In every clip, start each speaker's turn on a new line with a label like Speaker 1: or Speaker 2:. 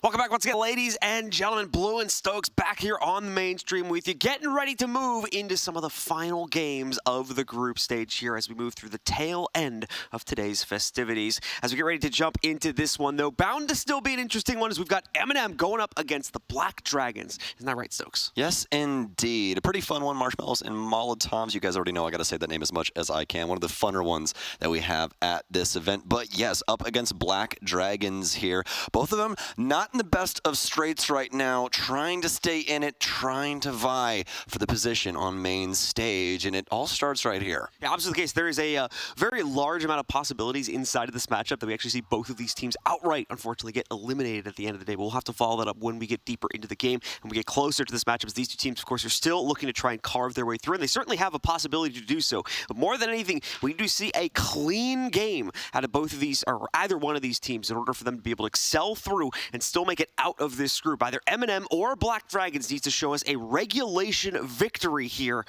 Speaker 1: Welcome back once again, ladies and gentlemen. Blue and Stokes back here on the mainstream with you, getting ready to move into some of the final games of the group stage here as we move through the tail end of today's festivities. As we get ready to jump into this one, though, bound to still be an interesting one as we've got MNM going up against the Black Dragons. Isn't that right, Stokes?
Speaker 2: Yes, indeed. A pretty fun one, Marshmallows and Molotovs. You guys already know I got to say that name as much as I can. One of the funner ones that we have at this event. But yes, up against Black Dragons here. Both of them not in the best of straits right now, trying to stay in it, trying to vie for the position on main stage, and it all starts right here.
Speaker 1: Yeah, absolutely the case. There is a very large amount of possibilities inside of this matchup that we actually see both of these teams outright, unfortunately, get eliminated at the end of the day. We'll have to follow that up when we get deeper into the game and we get closer to this matchup, as these two teams, of course, are still looking to try and carve their way through, and they certainly have a possibility to do so. But more than anything, we do see a clean game out of both of these, or either one of these teams, in order for them to be able to excel through and still make it out of this group. Either MNM or Black Dragons needs to show us a regulation victory here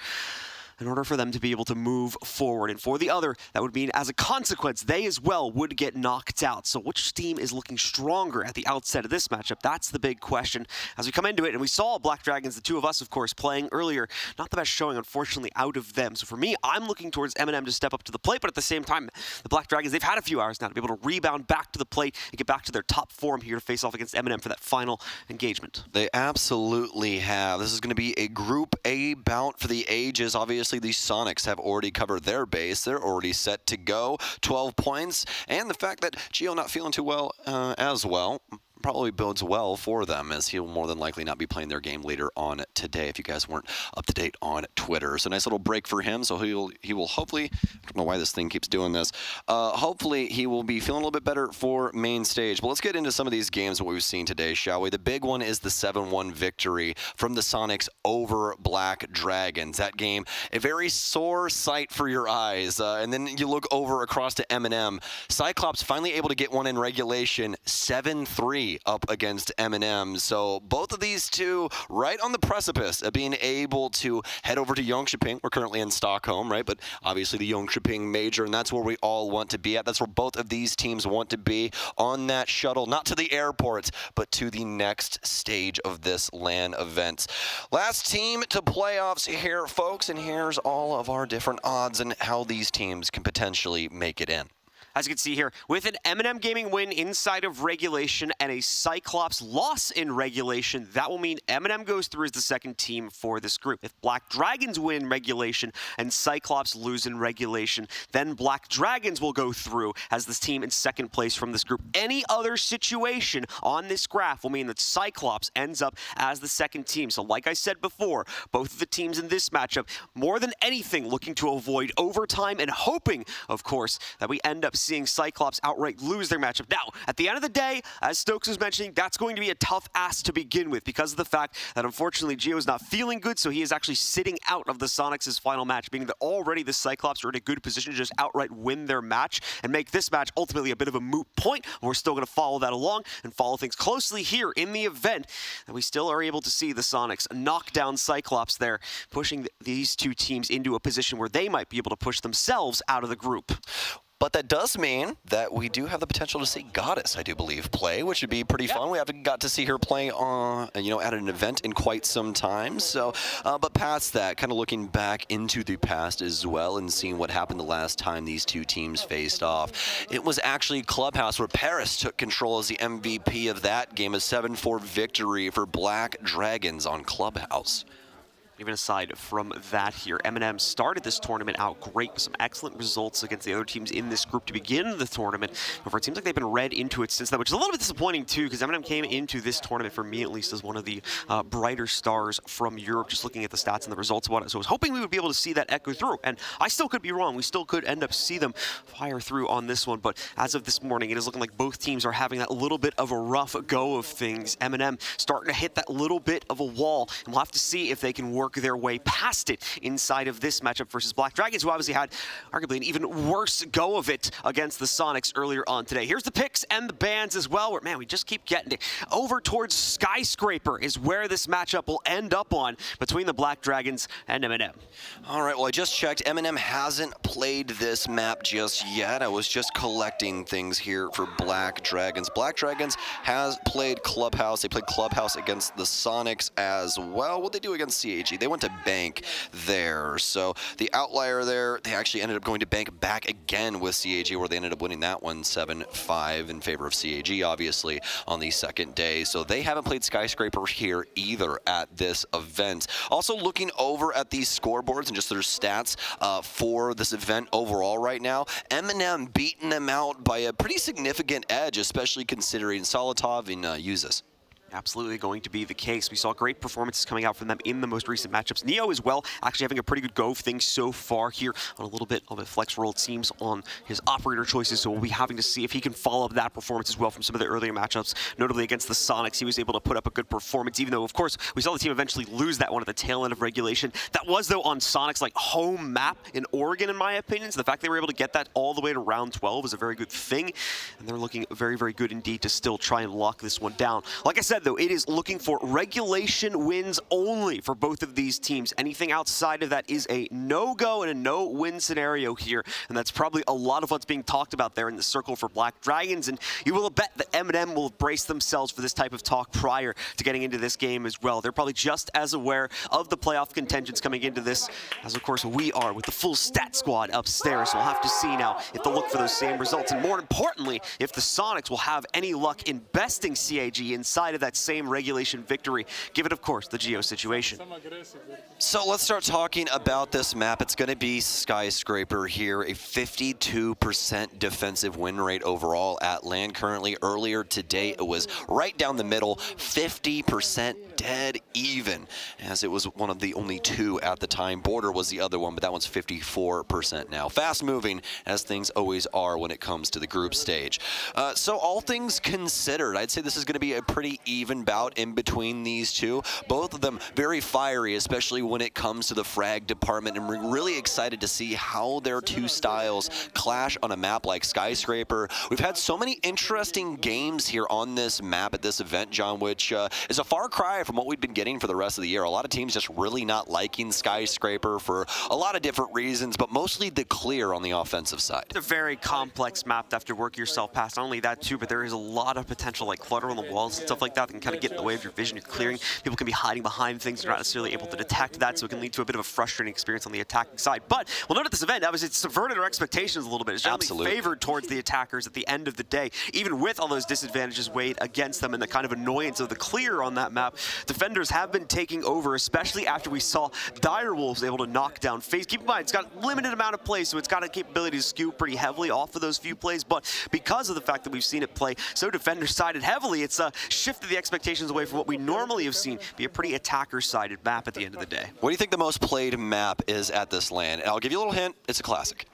Speaker 1: in order for them to be able to move forward. And for the other, that would mean, as a consequence, they as well would get knocked out. So which team is looking stronger at the outset of this matchup? That's the big question as we come into it. And we saw Black Dragons, the two of us, of course, playing earlier. Not the best showing, unfortunately, out of them. So for me, I'm looking towards MNM to step up to the plate, but at the same time, the Black Dragons, they've had a few hours now to be able to rebound back to the plate and get back to their top form here to face off against MNM for that final engagement.
Speaker 2: They absolutely have. This is going to be a Group A bout for the ages. Obviously, the Sonics have already covered their base. They're already set to go. 12 points. And the fact that Gio not feeling too well as well probably bodes well for them, as he'll more than likely not be playing their game later on today, if you guys weren't up to date on Twitter. So nice little break for him. So he will hopefully, I don't know why this thing keeps doing this, hopefully he will be feeling a little bit better for main stage. But let's get into some of these games that we've seen today, shall we? The big one is the 7-1 victory from the Sonics over Black Dragons. That game, a very sore sight for your eyes. And then you look over across to MNM. Cyclops finally able to get one in regulation, 7-3. Up against MNM. So both of these two right on the precipice of being able to head over to Jönköping. We're currently in Stockholm, right? But obviously the Jönköping Major, and that's where we all want to be at. That's where both of these teams want to be, on that shuttle, not to the airport, but to the next stage of this LAN event. Last team to playoffs here, folks, and here's all of our different odds and how these teams can potentially make it in.
Speaker 1: As you can see here, with an MNM Gaming win inside of regulation and a Cyclops loss in regulation, that will mean MNM goes through as the second team for this group. If Black Dragons win regulation and Cyclops lose in regulation, then Black Dragons will go through as this team in second place from this group. Any other situation on this graph will mean that Cyclops ends up as the second team. So like I said before, both of the teams in this matchup, more than anything, looking to avoid overtime and hoping, of course, that we end up seeing Cyclops outright lose their matchup. Now, at the end of the day, as Stokes was mentioning, that's going to be a tough ask to begin with because of the fact that unfortunately Gio is not feeling good, so he is actually sitting out of the Sonics' final match, meaning that already the Cyclops are in a good position to just outright win their match and make this match ultimately a bit of a moot point. We're still going to follow that along and follow things closely here in the event, and we still are able to see the Sonics knock down Cyclops there, pushing these two teams into a position where they might be able to push themselves out of the group.
Speaker 2: But that does mean that we do have the potential to see Goddess, I do believe, play, which would be pretty fun. We haven't got to see her play on, at an event in quite some time. So, but past that, kind of looking back into the past as well and seeing what happened the last time these two teams faced off. It was actually Clubhouse where Paris took control as the MVP of that game, a 7-4 victory for Black Dragons on Clubhouse.
Speaker 1: Even aside from that here, MNM started this tournament out great with some excellent results against the other teams in this group to begin the tournament. However, it seems like they've been read into it since then, which is a little bit disappointing too, because MNM came into this tournament, for me at least, as one of the brighter stars from Europe, just looking at the stats and the results about it. So I was hoping we would be able to see that echo through, and I still could be wrong. We still could end up see them fire through on this one, but as of this morning, it is looking like both teams are having that little bit of a rough go of things. MNM starting to hit that little bit of a wall, and we'll have to see if they can work work their way past it inside of this matchup versus Black Dragons, who obviously had arguably an even worse go of it against the Sonics earlier on today. Here's the picks and the bans as well, where, man, we just keep getting it. Over towards Skyscraper is where this matchup will end up on between the Black Dragons and MNM.
Speaker 2: All right, well, I just checked. MNM hasn't played this map just yet. I was just collecting things here for Black Dragons. Black Dragons has played Clubhouse. They played Clubhouse against the Sonics as well. What'd they do against CAG? They went to Bank there. So the outlier there, they actually ended up going to Bank back again with CAG, where they ended up winning that one 7-5 in favor of CAG, obviously, on the second day. So they haven't played Skyscraper here either at this event. Also looking over at these scoreboards and just their stats for this event overall right now, MNM beating them out by a pretty significant edge, especially considering Solotov and Uzis.
Speaker 1: Absolutely going to be the case. We saw great performances coming out from them in the most recent matchups. Neo as well, actually having a pretty good go of things so far here on a little bit of a flex roll, it seems, on his operator choices, so we'll be having to see if he can follow up that performance as well from some of the earlier matchups, notably against the Sonics. He was able to put up a good performance, even though, of course, we saw the team eventually lose that one at the tail end of regulation. That was, though, on Sonics' home map in Oregon, in my opinion, so the fact they were able to get that all the way to round 12 is a very good thing, and they're looking very, very good indeed to still try and lock this one down. Like I said, though, it is looking for regulation wins only for both of these teams. Anything outside of that is a no-go and a no-win scenario here, and that's probably a lot of what's being talked about there in the circle for Black Dragons, and you will bet that MNM will brace themselves for this type of talk prior to getting into this game as well. They're probably just as aware of the playoff contentions coming into this, as of course we are with the full stat squad upstairs. So we'll have to see now if they'll look for those same results, and more importantly, if the Sonics will have any luck in besting CAG inside of that same regulation victory, given, of course, the Geo situation.
Speaker 2: So let's start talking about this map. It's going to be Skyscraper here, a 52% defensive win rate overall at land currently. Earlier today, it was right down the middle, 50% dead even, as it was one of the only two at the time. Border was the other one, but that one's 54% now. Fast moving, as things always are when it comes to the group stage. So all things considered, I'd say this is going to be a pretty even bout in between these two. Both of them very fiery, especially when it comes to the frag department, and we're really excited to see how their two styles clash on a map like Skyscraper. We've had so many interesting games here on this map at this event, John, which is a far cry from what we've been getting for the rest of the year. A lot of teams just really not liking Skyscraper for a lot of different reasons, but mostly the clear on the offensive side.
Speaker 1: It's a very complex map to have to work yourself past. Not only that, too, but there is a lot of potential, like clutter on the walls and stuff like that can kind of get in the way of your vision, your clearing. People can be hiding behind things. You're not necessarily able to detect that, so it can lead to a bit of a frustrating experience on the attacking side. But we'll note at this event, obviously, it's subverted our expectations a little bit. It's generally favored towards the attackers at the end of the day, even with all those disadvantages weighed against them and the kind of annoyance of the clear on that map. Defenders have been taking over, especially after we saw Direwolves able to knock down FaZe. Keep in mind, it's got a limited amount of plays, so it's got a capability to skew pretty heavily off of those few plays, but because of the fact that we've seen it play so defender-sided heavily, it's shifted the expectations away from what we normally have seen be a pretty attacker-sided map at the end of the day.
Speaker 2: What do you think the most played map is at this LAN? And I'll give you a little hint, it's a classic.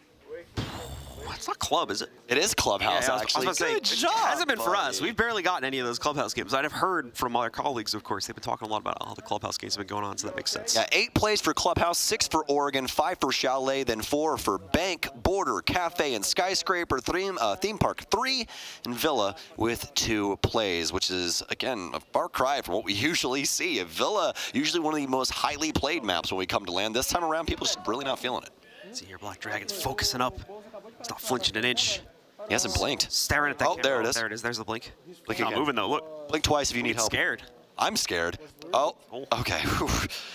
Speaker 1: It's not club, is it?
Speaker 2: It is Clubhouse, actually.
Speaker 1: I was
Speaker 2: Good job,
Speaker 1: it hasn't been
Speaker 2: buddy.
Speaker 1: for us. We've barely gotten any of those Clubhouse games. I've heard from other colleagues, of course. They've been talking a lot about all the Clubhouse games that have been going on, so that makes sense.
Speaker 2: Yeah, 8 plays for Clubhouse, 6 for Oregon, 5 for Chalet, then 4 for Bank, Border, Cafe, and Skyscraper, Theme Park 3, and Villa with 2 plays, which is, again, a far cry from what we usually see. A Villa, usually one of the most highly played maps when we come to land. This time around, people just really not feeling it.
Speaker 1: See here, Black Dragons focusing up. It's not flinching an inch.
Speaker 2: He hasn't blinked.
Speaker 1: Staring at that camera.
Speaker 2: There it is.
Speaker 1: There it is. There's the blink.
Speaker 2: Blink
Speaker 1: Not
Speaker 2: again.
Speaker 1: moving, though. Look.
Speaker 2: Blink twice if you need help.
Speaker 1: Scared.
Speaker 2: I'm scared. Oh, okay.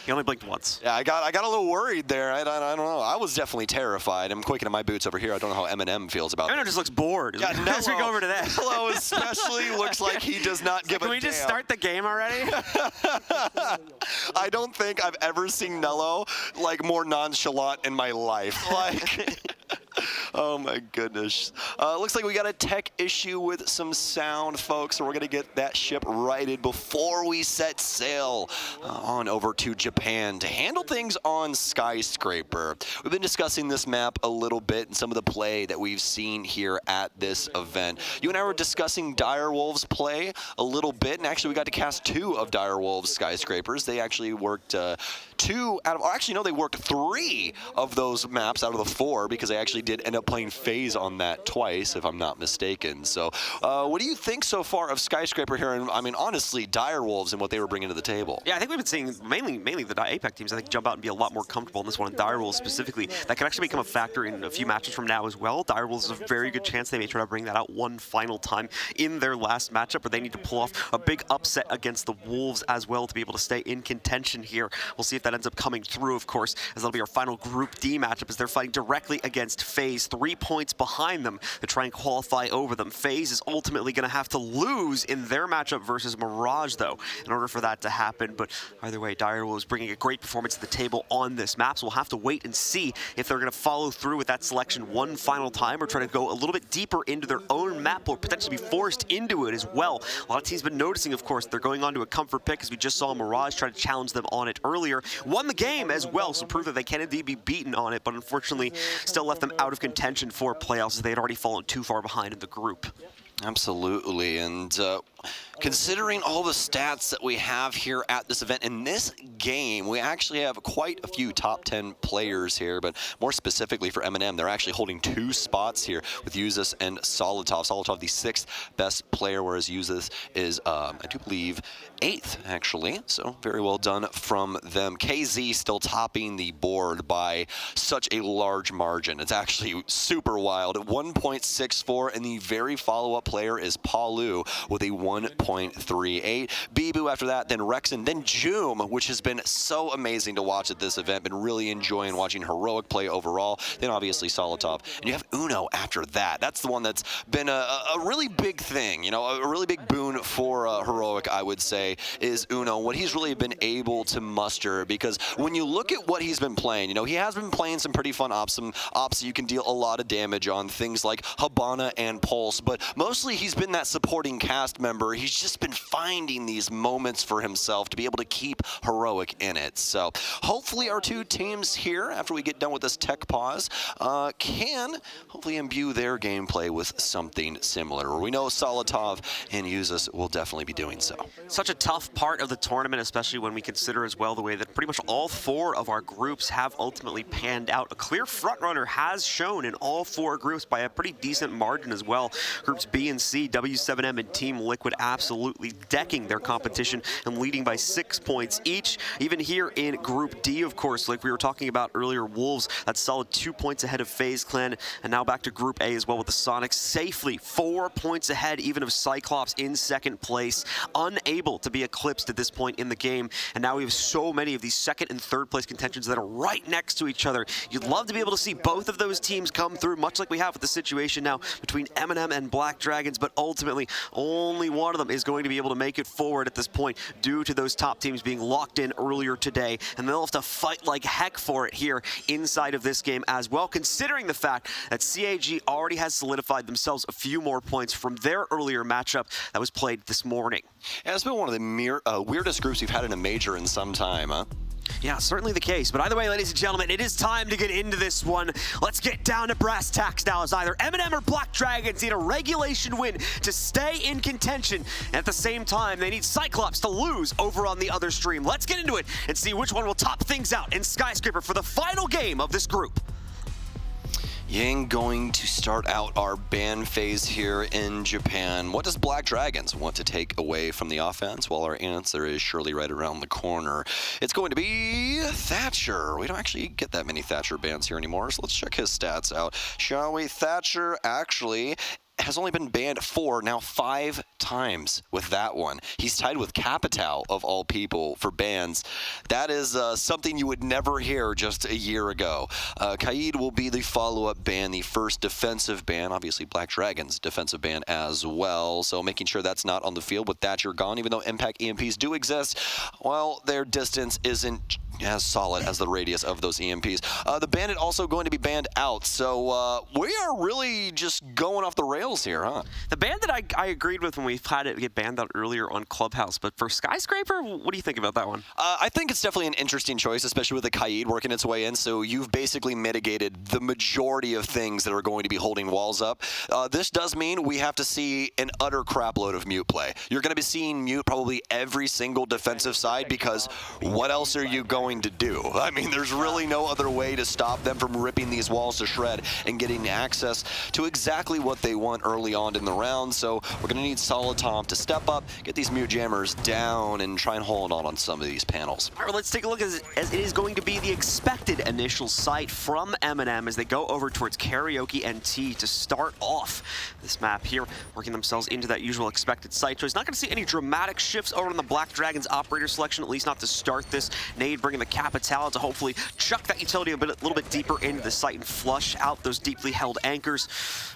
Speaker 1: He only blinked once.
Speaker 2: Yeah, I got a little worried there. I don't know. I was definitely terrified. I'm quaking in my boots over here. I don't know how MNM feels about
Speaker 1: MNM just looks bored.
Speaker 2: Yeah,
Speaker 1: As we go over to that.
Speaker 2: Nello especially looks like he does not give a damn.
Speaker 1: Can we just start the game already?
Speaker 2: I don't think I've ever seen Nello like more nonchalant in my life. Like Oh my goodness. Looks like we got a tech issue with some sound, folks, so we're going to get that ship righted before we set sail on over to Japan to handle things on Skyscraper. We've been discussing this map a little bit and some of the play that we've seen here at this event. You and I were discussing Direwolves play a little bit, and actually we got to cast 2 of Direwolves Skyscrapers. They actually worked 2 out of, actually no, they worked 3 of those maps out of the 4 because they actually did end up playing FaZe on that twice, if I'm not mistaken. So what do you think so far of Skyscraper here? And I mean, honestly, Direwolves and what they were bringing to the table.
Speaker 1: Yeah, I think we've been seeing mainly the APAC teams, I think, jump out and be a lot more comfortable in this one. And Direwolves specifically, that could actually become a factor in a few matches from now as well. Direwolves is a very good chance they may try to bring that out one final time in their last matchup, but they need to pull off a big upset against the Wolves as well to be able to stay in contention here. We'll see if that ends up coming through, of course, as that'll be our final Group D matchup as they're fighting directly against FaZe, 3 points behind them to try and qualify over them. FaZe is ultimately going to have to lose in their matchup versus Mirage, though, in order for that to happen. But either way, Direwolves bringing a great performance to the table on this map, so we'll have to wait and see if they're going to follow through with that selection one final time or try to go a little bit deeper into their own map or potentially be forced into it as well. A lot of teams have been noticing, of course, they're going on to a comfort pick, as we just saw Mirage try to challenge them on it earlier. Won the game as well, so prove that they can indeed be beaten on it, but unfortunately still left them out of contention for playoffs as they had already fallen too far behind in the group.
Speaker 2: Absolutely, and considering all the stats that we have here at this event, in this game, we actually have quite a few top 10 players here, but more specifically for MNM, they're actually holding 2 spots here with Yuzis and Solitov. Solitov, the 6th best player, whereas Yuzis is, I do believe, 8th, actually, so very well done from them. KZ still topping the board by such a large margin. It's actually super wild. 1.64, and the very follow-up player is Paulu with a 1.38. Bibu after that, then Rexon, then Joom, which has been so amazing to watch at this event. Been really enjoying watching Heroic play overall. Then obviously Solitov. And you have Uno after that. That's the one that's been a really big thing, you know, a really big boon for Heroic, I would say, is Uno. What he's really been able to muster, because when you look at what he's been playing, you know, he has been playing some pretty fun ops, some ops you can deal a lot of damage on, things like Habana and Pulse, but mostly he's been that supporting cast member. He's just been finding these moments for himself to be able to keep Heroic in it. So hopefully our 2 teams here, after we get done with this tech pause, can hopefully imbue their gameplay with something similar. We know Solitov and Yuzis will definitely be doing so.
Speaker 1: Such a tough part of the tournament, especially when we consider as well the way that pretty much all 4 of our groups have ultimately panned out. A clear frontrunner has shown in all 4 groups by a pretty decent margin as well. Groups B and C, W7M and Team Liquid absolutely decking their competition and leading by 6 points each. Even here in Group D, of course, like we were talking about earlier, Wolves, that's solid 2 points ahead of FaZe Clan, and now back to Group A as well with the Sonics, safely 4 points ahead even of Cyclops in 2nd place, unable to be eclipsed at this point in the game. And now we have so many of these 2nd and 3rd place contentions that are right next to each other. You'd love to be able to see both of those teams come through, much like we have with the situation now between MNM and Black Dragons, but ultimately only one of them is going to be able to make it forward at this point due to those top teams being locked in earlier today, and they'll have to fight like heck for it here inside of this game as well, considering the fact that CAG already has solidified themselves a few more points from their earlier matchup that was played this morning.
Speaker 2: Yeah, it's been one of the weirdest groups we've had in a major in some time, huh?
Speaker 1: Yeah, certainly the case. But either way, ladies and gentlemen, it is time to get into this one. Let's get down to brass tacks now, as either MNM or Black Dragons need a regulation win to stay in contention. And at the same time, they need Cyclops to lose over on the other stream. Let's get into it and see which one will top things out in Skyscraper for the final game of this group.
Speaker 2: Yang going to start out our ban phase here in Japan. What does Black Dragons want to take away from the offense? Well, our answer is surely right around the corner. It's going to be Thatcher. We don't actually get that many Thatcher bans here anymore, so let's check his stats out, shall we? Thatcher actually has only been banned 4, now 5 times with that one. He's tied with Capital, of all people, for bans. That is something you would never hear just a year ago. Kaid will be the follow-up ban, the first defensive ban. Obviously, Black Dragon's defensive ban as well, so making sure that's not on the field with Thatcher gone. Even though Impact EMPs do exist, well, their distance isn't as solid as the radius of those EMPs. The Bandit also going to be banned out, so we are really just going off the rails here, huh?
Speaker 1: The Bandit I agreed with when we've had it get banned out earlier on Clubhouse, but for Skyscraper, what do you think about that one?
Speaker 2: I think it's definitely an interesting choice, especially with the Kaid working its way in, so you've basically mitigated the majority of things that are going to be holding walls up. This does mean we have to see an utter crapload of Mute play. You're going to be seeing Mute probably every single defensive side, because what else are you going to do? I mean, there's really no other way to stop them from ripping these walls to shred and getting access to exactly what they want early on in the round. So we're going to need Solid Tom to step up, get these Mute Jammers down, and try and hold on some of these panels.
Speaker 1: All right, let's take a look as it is going to be the expected initial sight from MNM as they go over towards Karaoke and T to start off this map here, working themselves into that usual expected sight choice. Not going to see any dramatic shifts over on the Black Dragon's operator selection, at least not to start this. Nade bringing the Capital to hopefully chuck that utility a little bit deeper into the site and flush out those deeply held anchors.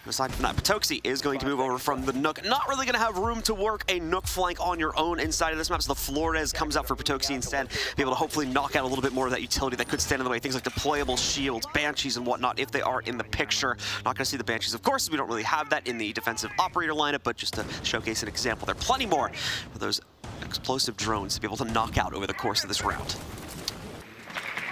Speaker 1: Aside from that, Patoxy is going to move over from the Nook. Not really going to have room to work a Nook flank on your own inside of this map, so the Flores comes out for Patoxy instead. Be able to hopefully knock out a little bit more of that utility that could stand in the way. Things like deployable shields, Banshees, and whatnot, if they are in the picture. Not going to see the Banshees, of course, we don't really have that in the defensive operator lineup, but just to showcase an example, there are plenty more of those explosive drones to be able to knock out over the course of this round.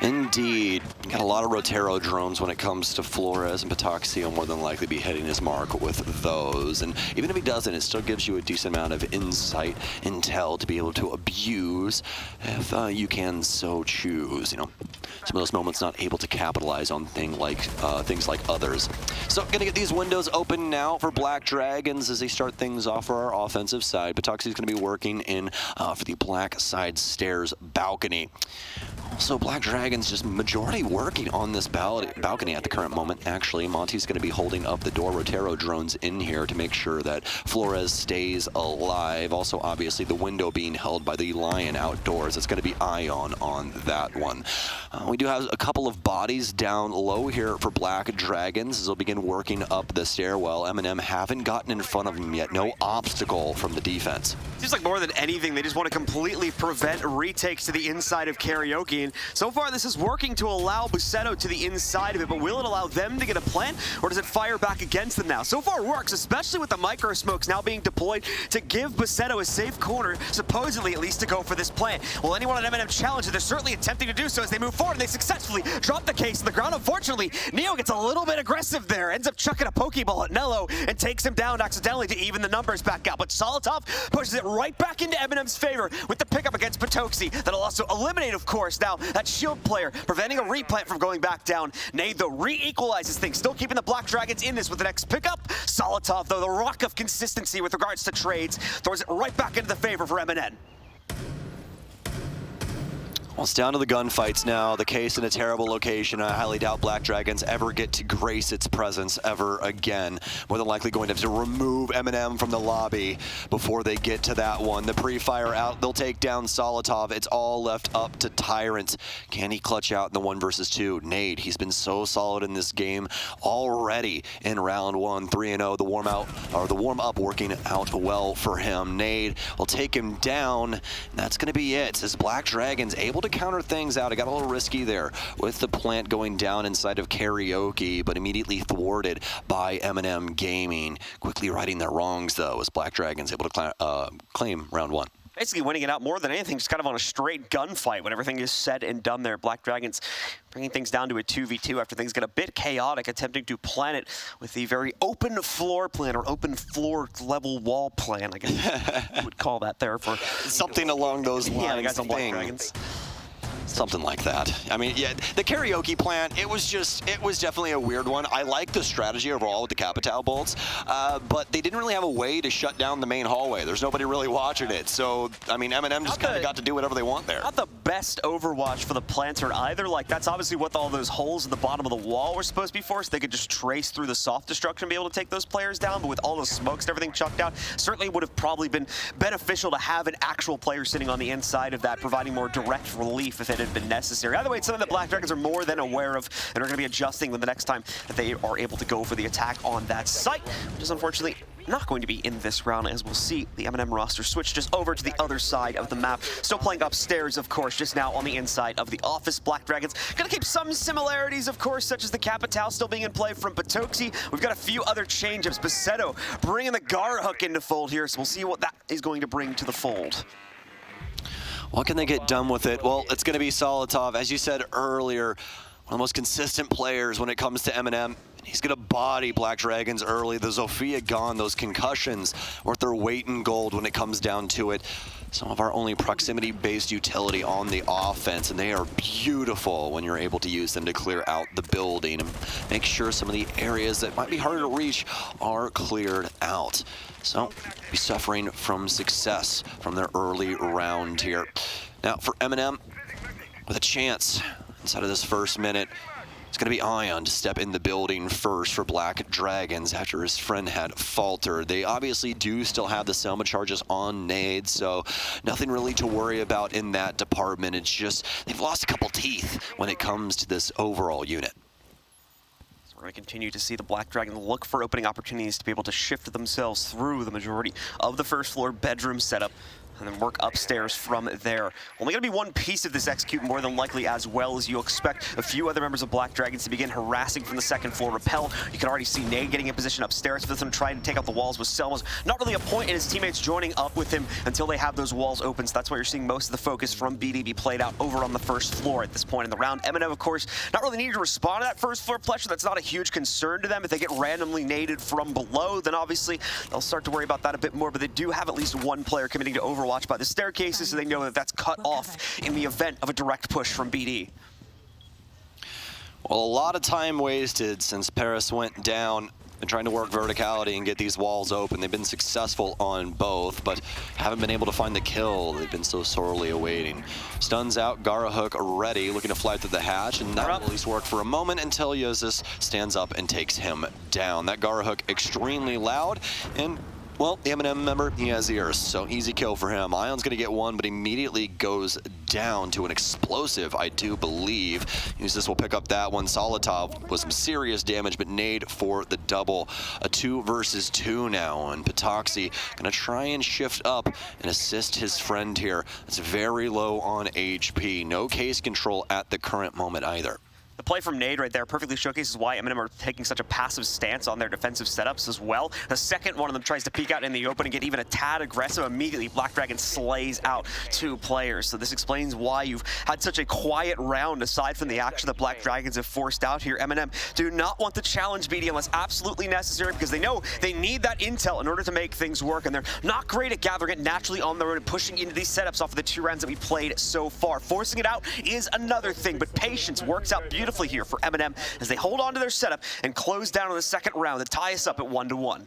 Speaker 2: Indeed. Got a lot of Rotero drones when it comes to Flores, and Patoxy will more than likely be hitting his mark with those. And even if he doesn't, it still gives you a decent amount of insight, intel to be able to abuse if you can so choose. You know, some of those moments not able to capitalize on things like others. So gonna get these windows open now for Black Dragons as they start things off for our offensive side. Patoxy's gonna be working in for the Black side stairs balcony. Also, Black Dragons just majority working on this balcony at the current moment. Actually, Monty's going to be holding up the door Rotero drones in here to make sure that Flores stays alive. Also, obviously, the window being held by the Lion outdoors. It's going to be Ion on that one. We do have a couple of bodies down low here for Black Dragons as they'll begin working up the stairwell. MNM haven't gotten in front of them yet. No obstacle from the defense.
Speaker 1: Seems like more than anything, they just want to completely prevent retakes to the inside of Karaoke. And so far, this is working to allow Busetto to the inside of it, but will it allow them to get a plant, or does it fire back against them now? So far, it works, especially with the micro smokes now being deployed to give Busetto a safe corner, supposedly at least to go for this plant. Will anyone on MNM challenge it? They're certainly attempting to do so as they move forward, and they successfully drop the case to the ground. Unfortunately, Neo gets a little bit aggressive there, ends up chucking a Pokeball at Nello, and takes him down accidentally to even the numbers back out. But Solotov pushes it right back into MNM's favor with the pickup against Patoxy. That'll also eliminate, of course, now that shield player, preventing a replant from going back down. Nade, though, re-equalizes things, still keeping the Black Dragons in this with the next pickup. Solotov, though, the rock of consistency with regards to trades, throws it right back into the favor for MNN.
Speaker 2: Well, it's down to the gunfights now. The case in a terrible location. I highly doubt Black Dragons ever get to grace its presence ever again. More than likely going to have to remove MNM from the lobby before they get to that one. The pre-fire out, they'll take down Solotov. It's all left up to Tyrant. Can he clutch out in the 1 versus 2? Nade, he's been so solid in this game already in round 1, 3-0. The warm-up working out well for him. Nade will take him down, and that's going to be it. As Black Dragons able to counter things out. It got a little risky there with the plant going down inside of Karaoke, but immediately thwarted by MNM Gaming. Quickly righting their wrongs, though, as Black Dragons able to claim round 1.
Speaker 1: Basically winning it out more than anything, just kind of on a straight gunfight when everything is said and done there. Black Dragons bringing things down to a 2v2 after things get a bit chaotic, attempting to plan it with the very open floor plan, or open floor level wall plan, I guess you would call that there for
Speaker 2: something along those lines.
Speaker 1: Yeah, I got some Black Dragons.
Speaker 2: Something like that. I mean, yeah, the karaoke plan, it was definitely a weird one. I like the strategy overall with the Capital bolts, but they didn't really have a way to shut down the main hallway. There's nobody really watching it. So, I mean, MNM just kind of got to do whatever they want there.
Speaker 1: Not the best overwatch for the planter either. Like, that's obviously what all those holes in the bottom of the wall were supposed to be for, so they could just trace through the soft destruction and be able to take those players down. But with all those smokes and everything chucked out, certainly would have probably been beneficial to have an actual player sitting on the inside of that, providing more direct relief if it had been necessary. Either way, it's something that Black Dragons are more than aware of and are going to be adjusting the next time that they are able to go for the attack on that site, which is unfortunately not going to be in this round, as we'll see the MNM roster switch just over to the other side of the map. Still playing upstairs, of course, just now on the inside of the office. Black Dragons gonna keep some similarities, of course, such as the Capital still being in play from Potoxi. We've got a few other change-ups. Baseto bringing the Gara hook into fold here, so we'll see what that is going to bring to the fold.
Speaker 2: What can they get done with it? Well, it's going to be Solitov. As you said earlier, one of the most consistent players when it comes to MNM. He's going to body Black Dragons early. The Zofia gone, those concussions worth their weight in gold when it comes down to it. Some of our only proximity-based utility on the offense, and they are beautiful when you're able to use them to clear out the building and make sure some of the areas that might be harder to reach are cleared out. So, be suffering from success from their early round here. Now, for MNM, with a chance inside of this first minute, it's going to be Ion to step in the building first for Black Dragons after his friend had faltered. They obviously do still have the Selma charges on nade, so nothing really to worry about in that department. It's just they've lost a couple teeth when it comes to this overall unit.
Speaker 1: So we're going to continue to see the Black Dragon look for opening opportunities to be able to shift themselves through the majority of the first floor bedroom setup, and then work upstairs from there. Only going to be one piece of this execute more than likely, as well as you expect a few other members of Black Dragons to begin harassing from the second floor. Repel, you can already see Nade getting in position upstairs for them, trying to take out the walls with Selma's. Not really a point in his teammates joining up with him until they have those walls open, so that's why you're seeing most of the focus from BD be played out over on the first floor at this point in the round. MNM, of course, not really needing to respond to that first floor pressure. That's not a huge concern to them. If they get randomly naded from below, then obviously they'll start to worry about that a bit more, but they do have at least one player committing to Overwatch by the staircases, so they know that that's cut off in the event of a direct push from BD.
Speaker 2: Well, a lot of time wasted since Paris went down and trying to work verticality and get these walls open. They've been successful on both, but haven't been able to find the kill they've been so sorely awaiting. Stuns out, Gara hook ready, looking to fly through the hatch, and that will at least work for a moment until Yozis stands up and takes him down. That Gara hook extremely loud, and well, the MNM member, he has ears, so easy kill for him. Ion's going to get one, but immediately goes down to an explosive, I do believe. Yozis will pick up that one. Solitov with some serious damage, but Nade for the double. A 2 versus 2 now, and Potoxi going to try and shift up and assist his friend here. It's very low on HP. No case control at the current moment either.
Speaker 1: The play from Nade right there perfectly showcases why MNM are taking such a passive stance on their defensive setups as well. The second one of them tries to peek out in the open and get even a tad aggressive, immediately Black Dragon slays out 2 players. So this explains why you've had such a quiet round aside from the action that Black Dragons have forced out here. MNM do not want to challenge BD unless absolutely necessary, because they know they need that intel in order to make things work, and they're not great at gathering it naturally on their own and pushing into these setups off of the 2 rounds that we played so far. Forcing it out is another thing, but patience works out beautifully here for MNM as they hold on to their setup and close down on the second round to tie us up at 1-1.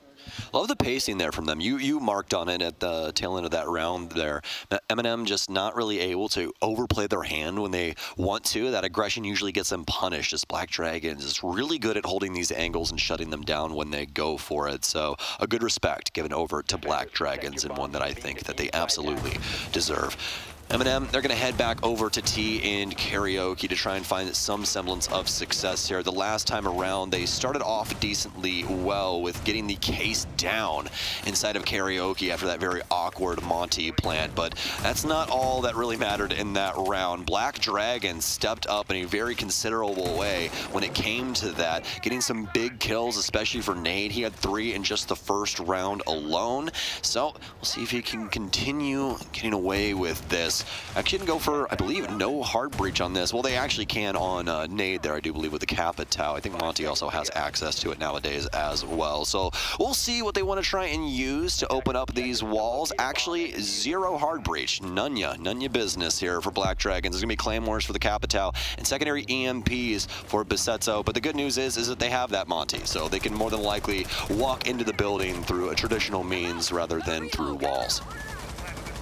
Speaker 2: Love the pacing there from them. You marked on it at the tail end of that round there. MNM just not really able to overplay their hand when they want to. That aggression usually gets them punished, as Black Dragons is really good at holding these angles and shutting them down when they go for it. So a good respect given over to Black Dragons, and one that I think that they absolutely deserve. MNM, they're going to head back over to T and Karaoke to try and find some semblance of success here. The last time around, they started off decently well with getting the case down inside of Karaoke after that very awkward Monty plant, but that's not all that really mattered in that round. Black Dragon stepped up in a very considerable way when it came to that, getting some big kills, especially for Nade. He had 3 in just the first round alone, so we'll see if he can continue getting away with this. this. Actually didn't go for, I believe, no hard breach on this. Well, they actually can on nade there, I do believe, with the Kappa Tau. I think Monty also has access to it nowadays as well. So we'll see what they want to try and use to open up these walls. Actually, 0 hard breach. None ya business here for Black Dragons. There's going to be Claymores for the Kappa Tau and secondary EMPs for Besetzo. But the good news is that they have that Monty, so they can more than likely walk into the building through a traditional means rather than through walls.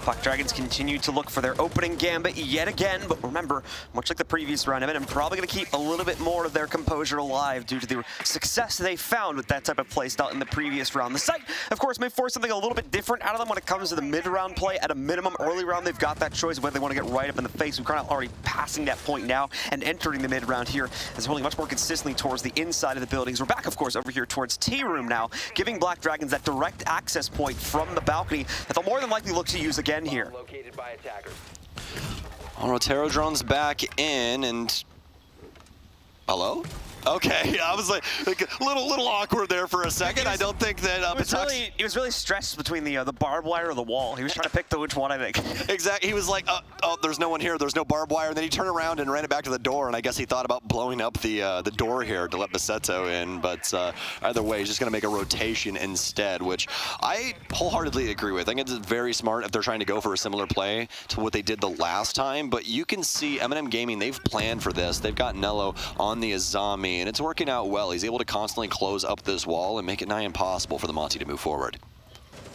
Speaker 1: Black Dragons continue to look for their opening gambit yet again, but remember, much like the previous round, MNM probably going to keep a little bit more of their composure alive due to the success they found with that type of playstyle in the previous round. The site, of course, may force something a little bit different out of them when it comes to the mid-round play. At a minimum, early round, they've got that choice of whether they want to get right up in the face. We're kind of already passing that point now and entering the mid-round here as holding much more consistently towards the inside of the buildings. We're back, of course, over here towards T-Room now, giving Black Dragons that direct access point from the balcony that they'll more than likely look to use again here.
Speaker 3: Located by attackers.
Speaker 2: Rotero drone's back in, and hello? Okay, I was like a little awkward there for a second. I don't think that
Speaker 1: he was really stressed between the barbed wire or the wall. He was trying to pick which one, I think.
Speaker 2: Exactly. He was like, oh, there's no one here. There's no barbed wire. And then he turned around and ran it back to the door. And I guess he thought about blowing up the door here to let Besetzo in. But either way, he's just going to make a rotation instead, which I wholeheartedly agree with. I think it's very smart if they're trying to go for a similar play to what they did the last time. But you can see MNM Gaming, they've planned for this. They've got Nello on the Azami, and it's working out well. He's able to constantly close up this wall and make it nigh impossible for the Monty to move forward.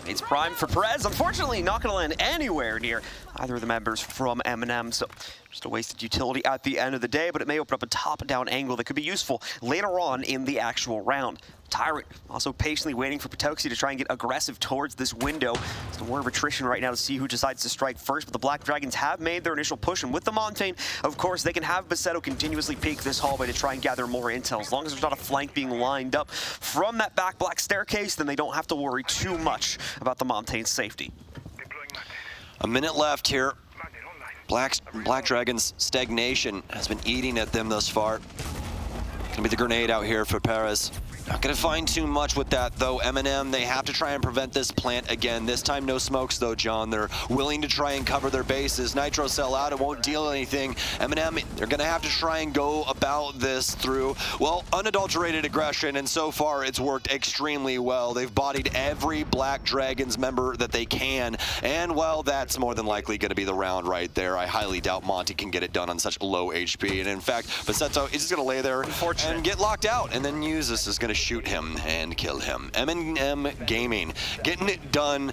Speaker 1: It's prime for Perez. Unfortunately, not going to land anywhere near either of the members from MNM, so just a wasted utility at the end of the day, but it may open up a top-down angle that could be useful later on in the actual round. Tyrant also patiently waiting for Potoxi to try and get aggressive towards this window. It's a war of attrition right now to see who decides to strike first, but the Black Dragons have made their initial push, and with the Montaigne, of course, they can have Besetto continuously peek this hallway to try and gather more intel. As long as there's not a flank being lined up from that back black staircase, then they don't have to worry too much about the Montaigne's safety.
Speaker 2: A minute left here. Black Dragons' stagnation has been eating at them thus far. Gonna be the grenade out here for Perez. Not gonna find too much with that though. MNM, they have to try and prevent this plant again. This time no smokes though, John. They're willing to try and cover their bases. Nitro cell out, it won't deal anything. MNM, they're gonna have to try and go about this through, well, unadulterated aggression, and so far it's worked extremely well. They've bodied every Black Dragons member that they can, and well, that's more than likely gonna be the round right there. I highly doubt Monty can get it done on such low HP, and in fact, Besetzo is just gonna lay there and get locked out, and then use this is gonna shoot him and kill him. MNM Gaming getting it done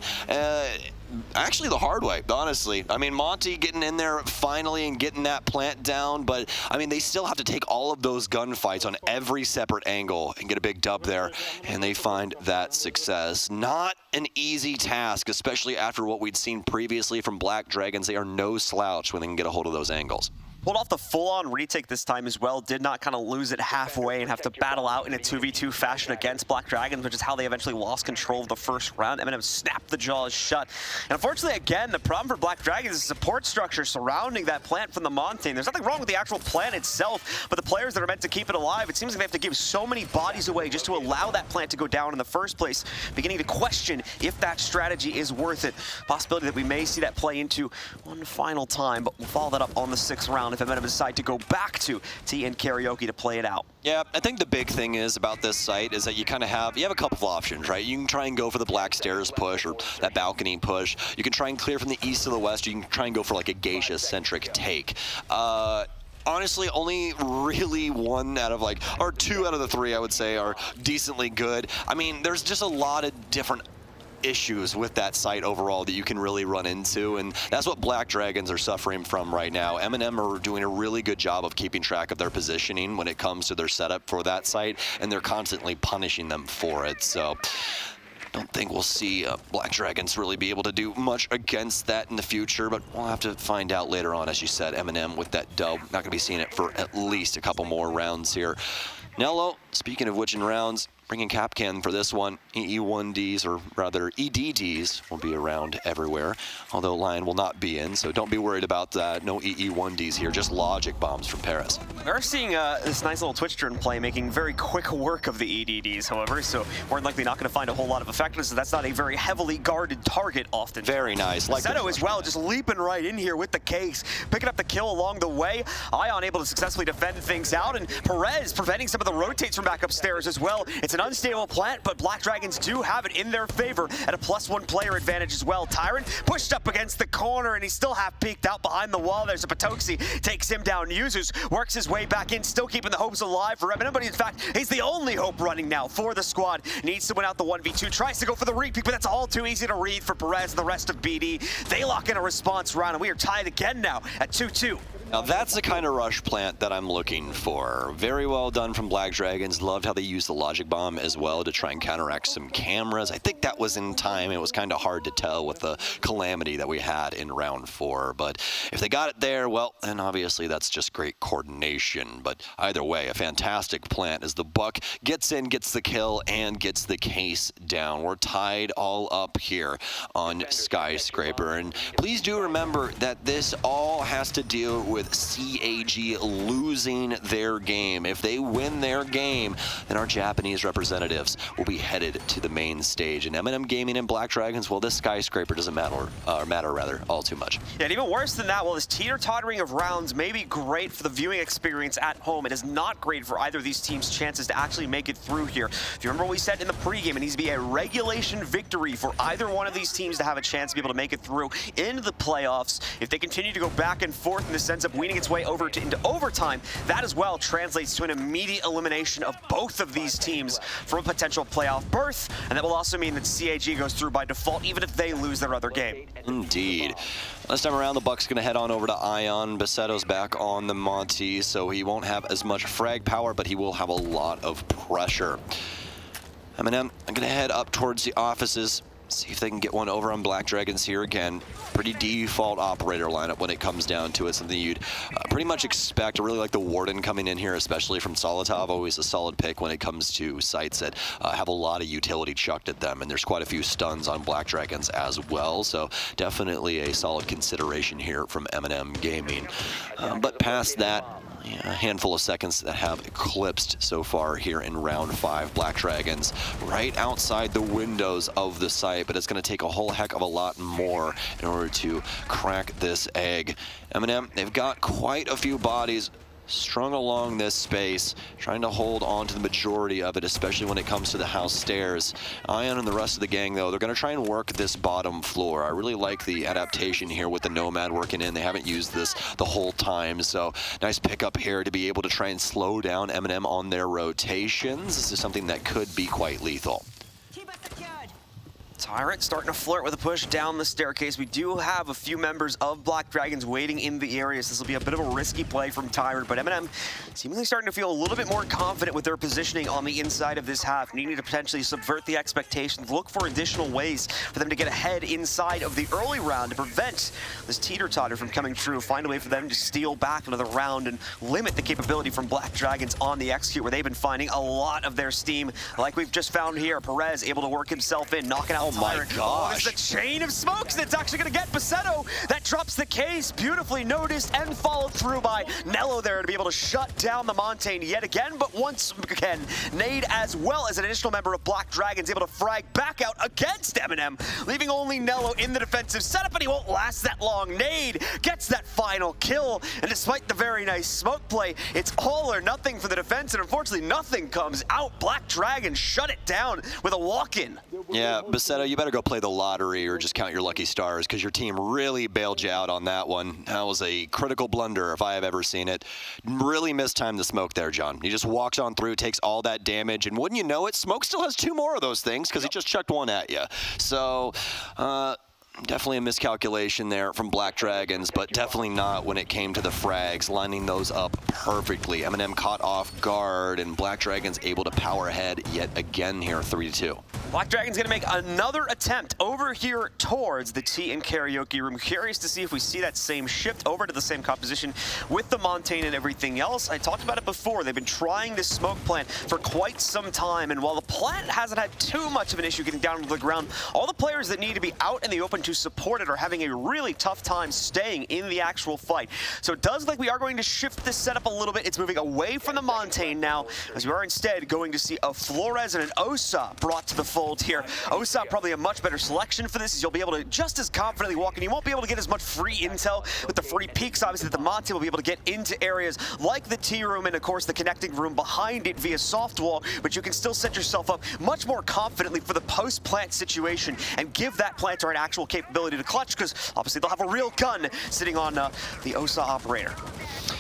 Speaker 2: actually the hard way, honestly. I mean, Monty getting in there finally and getting that plant down, but I mean, they still have to take all of those gunfights on every separate angle and get a big dub there, and they find that success. Not an easy task, especially after what we'd seen previously from Black Dragons. They are no slouch when they can get a hold of those angles.
Speaker 1: Pulled off the full-on retake this time as well, did not kind of lose it halfway and have to battle out in a 2v2 fashion against Black Dragons, which is how they eventually lost control of the first round. MNM snapped the jaws shut. And unfortunately, again, the problem for Black Dragons is the support structure surrounding that plant from the Montaigne. There's nothing wrong with the actual plant itself, but the players that are meant to keep it alive, it seems like they have to give so many bodies away just to allow that plant to go down in the first place, beginning to question if that strategy is worth it. Possibility that we may see that play into one final time, but we'll follow that up on the 6th round if MNM decide to go back to T and Karaoke to play it out.
Speaker 2: Yeah, I think the big thing is about this site is that you kind of have a couple of options, right? You can try and go for the black stairs push or that balcony push. You can try and clear from the east to the west. You can try and go for like a geisha-centric take. Honestly, only really one out of or 2 out of the 3, I would say, are decently good. I mean, there's just a lot of different issues with that site overall that you can really run into, and that's what Black Dragons are suffering from right now. MNM are doing a really good job of keeping track of their positioning when it comes to their setup for that site, and they're constantly punishing them for it. So don't think we'll see Black Dragons really be able to do much against that in the future, but we'll have to find out later on. As you said, MNM with that dub, not gonna be seeing it for at least a couple more rounds here. Nello, speaking of which in rounds, bringing Capcan for this one. EE1Ds, or rather EDDs, will be around everywhere, although Lion will not be in, so don't be worried about that. No EE1Ds here, just logic bombs from Paris.
Speaker 1: We're seeing this nice little Twitch-driven play making very quick work of the EDDs, however, so more than likely not going to find a whole lot of effectiveness, so that's not a very heavily guarded target often.
Speaker 2: Very nice. Like
Speaker 1: Seto as well, just leaping right in here with the case, picking up the kill along the way. Ion able to successfully defend things out, and Perez preventing some of the rotates from back upstairs as well. It's an unstable plant, but Black Dragons do have it in their favor at a +1 player advantage as well. Tyrant pushed up against the corner, and he's still half peeked out behind the wall. There's a Potoxi, takes him down. Users works his way back in, still keeping the hopes alive for MNM, but in fact, he's the only hope running now for the squad. Needs to win out the 1v2, tries to go for the repeat, but that's all too easy to read for Perez and the rest of BD. They lock in a response round, and we are tied again now at 2-2.
Speaker 2: Now that's the kind of rush plant that I'm looking for. Very well done from Black Dragons. Loved how they used the logic bomb as well to try and counteract some cameras. I think that was in time. It was kind of hard to tell with the calamity that we had in round 4. But if they got it there, well, then obviously that's just great coordination. But either way, a fantastic plant as the Buck gets in, gets the kill, and gets the case down. We're tied all up here on Skyscraper. And please do remember that this all has to deal with CAG losing their game. If they win their game, then our Japanese representatives will be headed to the main stage. And MNM Gaming and Black Dragons, well, this Skyscraper doesn't matter all too much.
Speaker 1: Yeah, and even worse than that, well, this teeter-tottering of rounds may be great for the viewing experience at home. It is not great for either of these teams' chances to actually make it through here. If you remember what we said in the pregame, it needs to be a regulation victory for either one of these teams to have a chance to be able to make it through into the playoffs. If they continue to go back and forth in the sense of winning its way over into overtime, that as well translates to an immediate elimination of both of these teams from a potential playoff berth, and that will also mean that CAG goes through by default even if they lose their other game.
Speaker 2: Indeed. Last time around, the Buck's going to head on over to Ion. Bassetto's back on the Monty, so he won't have as much frag power, but he will have a lot of pressure. MNM, I'm going to head up towards the offices. See if they can get one over on Black Dragons here again. Pretty default operator lineup when it comes down to it. Something you'd pretty much expect. I really like the Warden coming in here, especially from Solitov. Always a solid pick when it comes to sites that have a lot of utility chucked at them. And there's quite a few stuns on Black Dragons as well. So definitely a solid consideration here from MNM Gaming. But past that, yeah, a handful of seconds that have eclipsed so far here in round 5. Black Dragons right outside the windows of the site, but it's going to take a whole heck of a lot more in order to crack this egg. MNM, they've got quite a few bodies strung along this space, trying to hold on to the majority of it, especially when it comes to the house stairs. Ion and the rest of the gang, though, they're going to try and work this bottom floor. I really like the adaptation here with the Nomad working in. They haven't used this the whole time, so nice pickup here to be able to try and slow down MNM on their rotations. This is something that could be quite lethal.
Speaker 1: Tyrant starting to flirt with a push down the staircase. We do have a few members of Black Dragons waiting in the areas. This will be a bit of a risky play from Tyrant, but MNM seemingly starting to feel a little bit more confident with their positioning on the inside of this half, needing to potentially subvert the expectations, look for additional ways for them to get ahead inside of the early round to prevent this teeter-totter from coming true, find a way for them to steal back another round and limit the capability from Black Dragons on the execute, where they've been finding a lot of their steam, like we've just found here. Perez able to work himself in, knocking out
Speaker 2: my gosh.
Speaker 1: Oh, it's the chain of smokes that's actually going to get Bassetto. That drops the case, beautifully noticed and followed through by Nello there to be able to shut down the Montaigne yet again, but once again, Nade as well as an additional member of Black Dragons able to frag back out against MNM, leaving only Nello in the defensive setup, but he won't last that long. Nade gets that final kill, and despite the very nice smoke play, it's all or nothing for the defense, and unfortunately nothing comes out. Black Dragons shut it down with a walk-in.
Speaker 2: Yeah, Bassetto, you better go play the lottery or just count your lucky stars, because your team really bailed you out on that one. That was a critical blunder if I have ever seen it. Really mistimed the smoke there, John. He just walks on through, takes all that damage, and wouldn't you know it, Smoke still has 2 more of those things because he just chucked one at you. So, Definitely a miscalculation there from Black Dragons, but definitely not when it came to the frags, lining those up perfectly. MNM caught off guard, and Black Dragons able to power ahead yet again here, 3-2.
Speaker 1: Black Dragon's gonna make another attempt over here towards the tea and karaoke room. Curious to see if we see that same shift over to the same composition with the Montaigne and everything else. I talked about it before. They've been trying this smoke plant for quite some time, and while the plant hasn't had too much of an issue getting down to the ground, all the players that need to be out in the open to support it are having a really tough time staying in the actual fight. So it does look like we are going to shift this setup a little bit. It's moving away from the Montaigne now, as we are instead going to see a Flores and an Osa brought to the fold here. Osa probably a much better selection for this, as you'll be able to just as confidently walk in. You won't be able to get as much free intel with the free peeks, obviously, that the Monty will be able to get into areas like the tea room and, of course, the connecting room behind it via soft wall, but you can still set yourself up much more confidently for the post-plant situation and give that planter an actual capability to clutch, because obviously they'll have a real gun sitting on the Osa operator.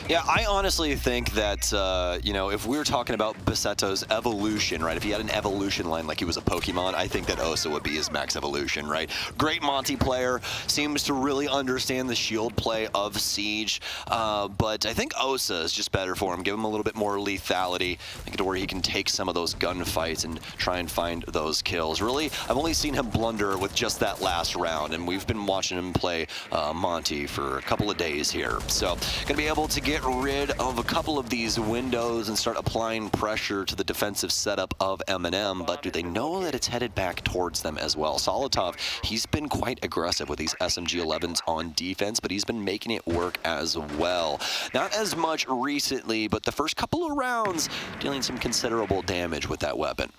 Speaker 2: Yeah, I honestly think that, you know, if we were talking about Bassetto's evolution, right, if he had an evolution line like he was a Pokemon, I think that Osa would be his max evolution, right? Great Monty player, seems to really understand the shield play of Siege, but I think Osa is just better for him. Give him a little bit more lethality, make it to where he can take some of those gunfights and try and find those kills. Really, I've only seen him blunder with just that last round, and we've been watching him play Monty for a couple of days here. So, gonna be able to get rid of a couple of these windows and start applying pressure to the defensive setup of MNM, but do they know that it's headed back towards them as well? Solitov, he's been quite aggressive with these SMG-11s on defense, but he's been making it work as well. Not as much recently, but the first couple of rounds dealing some considerable damage with that weapon.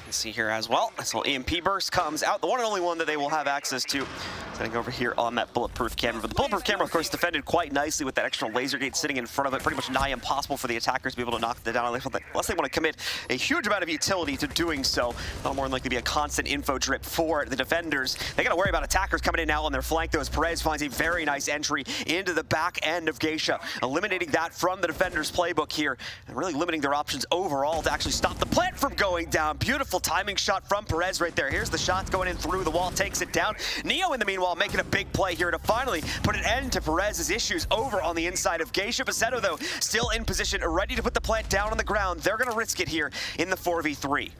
Speaker 1: See here as well, this little EMP burst comes out, the one and only one that they will have access to. Setting over here on that bulletproof camera. But the bulletproof camera, of course, defended quite nicely with that extra laser gate sitting in front of it. Pretty much nigh impossible for the attackers to be able to knock that down unless they want to commit a huge amount of utility to doing so. That'll more than likely be a constant info drip for the defenders. They got to worry about attackers coming in now on their flank, though, as Perez finds a very nice entry into the back end of Geisha, eliminating that from the defenders' playbook here, and really limiting their options overall to actually stop the plant from going down. Beautiful timing shot from Perez right there. Here's the shot going in through the wall, takes it down. Neo, in the meanwhile, making a big play here to finally put an end to Perez's issues over on the inside of Geisha. Bassetto, though, still in position, ready to put the plant down on the ground. They're going to risk it here in the 4v3.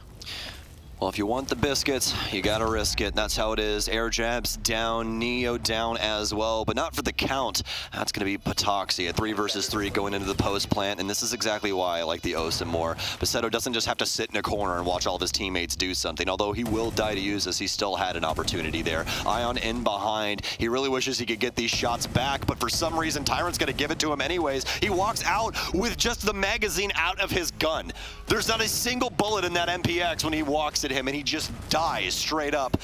Speaker 2: Well, if you want the biscuits, you gotta risk it. That's how it is. Air jabs down, Neo down as well, but not for the count. That's gonna be Patoxy, a 3 versus 3 going into the post plant, and this is exactly why I like the Osa more. Bassetto doesn't just have to sit in a corner and watch all of his teammates do something. Although he will die to use this, he still had an opportunity there. Ion in behind. He really wishes he could get these shots back, but for some reason, Tyrant's gonna give it to him anyways. He walks out with just the magazine out of his gun. There's not a single bullet in that MPX when he walks at him, and he just dies straight up.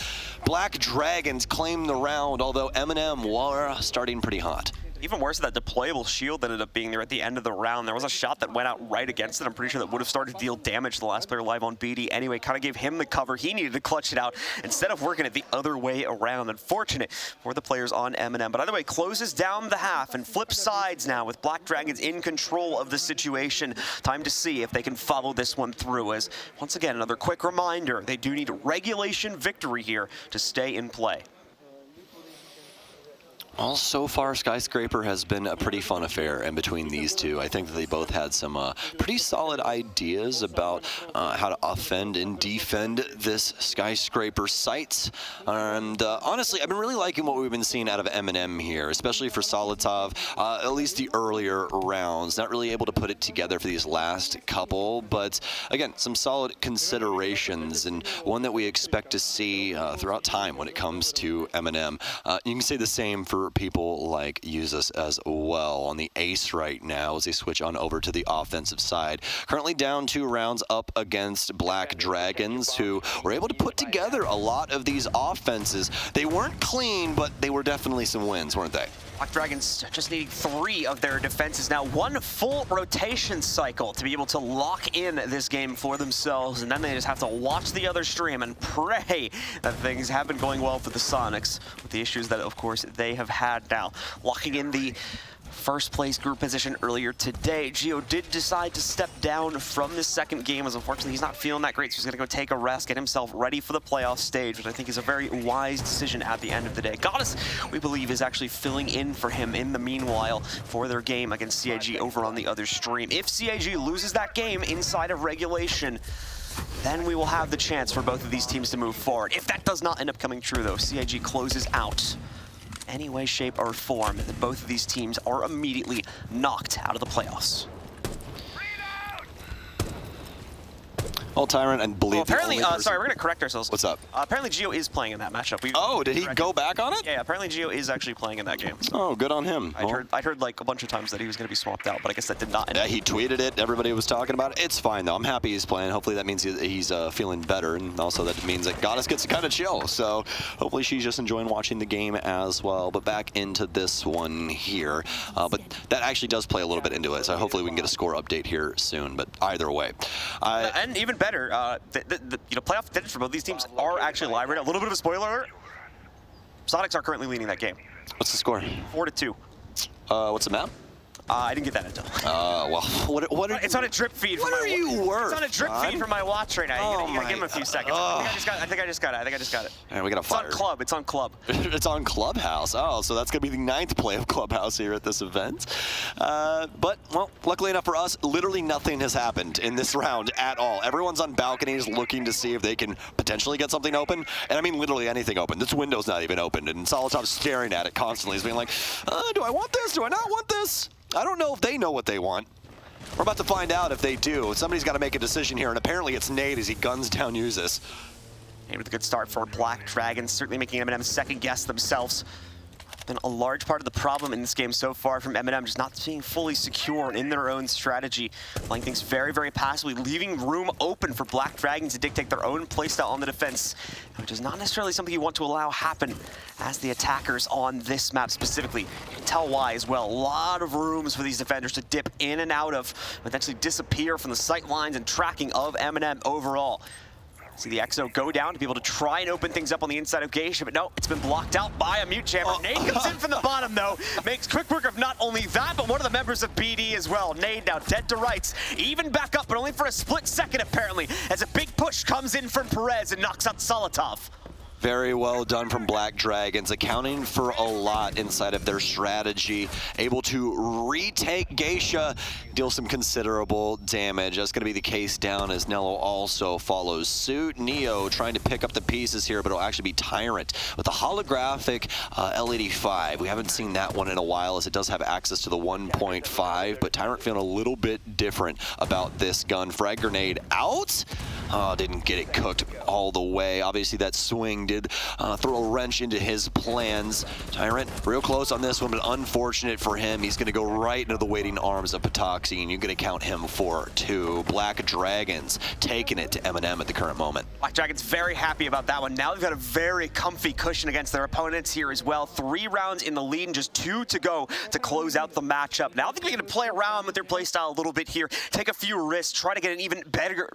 Speaker 2: Black Dragons claim the round, although MNM were starting pretty hot.
Speaker 1: Even worse, that deployable shield that ended up being there at the end of the round. There was a shot that went out right against it. I'm pretty sure that would have started to deal damage to the last player live on BD anyway. Kind of gave him the cover he needed to clutch it out instead of working it the other way around. Unfortunate for the players on MNM. But either way, closes down the half and flips sides now with Black Dragons in control of the situation. Time to see if they can follow this one through, as once again, another quick reminder, they do need a regulation victory here to stay in play.
Speaker 2: Well, so far, Skyscraper has been a pretty fun affair in between these two. I think that they both had some pretty solid ideas about how to offend and defend this Skyscraper site. And honestly, I've been really liking what we've been seeing out of MNM here, especially for Solitov, at least the earlier rounds. Not really able to put it together for these last couple, but again, some solid considerations, and one that we expect to see throughout time when it comes to MNM. You can say the same for people like Usus as well on the ace right now as they switch on over to the offensive side. Currently down 2 rounds up against Black Dragons, who were able to put together a lot of these offenses. They weren't clean, but they were definitely some wins, weren't they?
Speaker 1: Black Dragons just needing 3 of their defenses now. 1 full rotation cycle to be able to lock in this game for themselves, and then they just have to watch the other stream and pray that things have been going well for the Sonics with the issues that, of course, they have had now. Locking in the first place group position earlier today. Gio did decide to step down from the second game, as unfortunately he's not feeling that great, so he's going to go take a rest, get himself ready for the playoff stage, which I think is a very wise decision at the end of the day. Goddess, we believe, is actually filling in for him in the meanwhile for their game against CIG over on the other stream. If CIG loses that game inside of regulation, then we will have the chance for both of these teams to move forward. If that does not end up coming true, though, CIG closes out any way, shape, or form, that both of these teams are immediately knocked out of the playoffs.
Speaker 2: Well, Tyrant, and believe
Speaker 1: apparently, sorry, we're going to correct ourselves.
Speaker 2: What's up?
Speaker 1: Apparently, Gio is playing in that matchup.
Speaker 2: Did he go back on it?
Speaker 1: Yeah, apparently Gio is actually playing in that game.
Speaker 2: Oh, good on him.
Speaker 1: I'd heard like a bunch of times that he was going to be swapped out, but I guess that did not.
Speaker 2: Yeah, he tweeted it. Everybody was talking about it. It's fine, though. I'm happy he's playing. Hopefully that means he's feeling better, and also that means that Goddess gets to kind of chill. So hopefully she's just enjoying watching the game as well. But back into this one here. But that actually does play a little bit into it, so hopefully we can get a score update here soon. But either way.
Speaker 1: And even better, the playoff contenders for both these teams are actually live right now. A little bit of a spoiler alert. Sonics are currently leading that game.
Speaker 2: What's the score?
Speaker 1: 4-2.
Speaker 2: What's the map?
Speaker 1: I didn't get that until.
Speaker 2: Well, what
Speaker 1: it's on a drip feed.
Speaker 2: What are you worth?
Speaker 1: It's on a drip feed for my watch right now. You gotta give him a few seconds. I think I just got it.
Speaker 2: And we got a fire.
Speaker 1: It's on Club. It's on Club.
Speaker 2: It's on Clubhouse. Oh, so that's gonna be the 9th play of Clubhouse here at this event. But well, luckily enough for us, literally nothing has happened in this round at all. Everyone's on balconies looking to see if they can potentially get something open, and I mean literally anything open. This window's not even opened, and Solitop's staring at it constantly, he's being like, "Do I want this? Do I not want this?" I don't know if they know what they want. We're about to find out if they do. Somebody's got to make a decision here, and apparently it's Nate as he guns down Uses.
Speaker 1: Nate with a good start for Black Dragons, certainly making MNM second guess themselves. Been a large part of the problem in this game so far from MNM, just not being fully secure in their own strategy, playing things very, very passively, leaving room open for Black Dragons to dictate their own playstyle on the defense, which is not necessarily something you want to allow happen as the attackers on this map specifically. You can tell why as well. A lot of rooms for these defenders to dip in and out of, potentially disappear from the sight lines and tracking of MNM overall. See the EXO go down to be able to try and open things up on the inside of Geisha, but no, it's been blocked out by a mute chamber. Nade comes in from the bottom, though, makes quick work of not only that, but one of the members of BD as well. Nade now dead to rights, even back up, but only for a split second, apparently, as a big push comes in from Perez and knocks out Solitov.
Speaker 2: Very well done from Black Dragons, accounting for a lot inside of their strategy. Able to retake Geisha, deal some considerable damage. That's going to be the case down as Nello also follows suit. Neo trying to pick up the pieces here, but it'll actually be Tyrant with a holographic L85. We haven't seen that one in a while, as it does have access to the 1.5, but Tyrant feeling a little bit different about this gun. Frag grenade out. Didn't get it cooked all the way. Obviously that swing did throw a wrench into his plans. Tyrant real close on this one, but unfortunate for him. He's going to go right into the waiting arms of Patoxy, and you're going to count him for 2. Black Dragons taking it to MNM at the current moment. Black
Speaker 1: Dragons very happy about that one. Now they've got a very comfy cushion against their opponents here as well. 3 rounds in the lead and just 2 to go to close out the matchup. Now I think they're going to play around with their playstyle a little bit here, take a few risks, try to get an even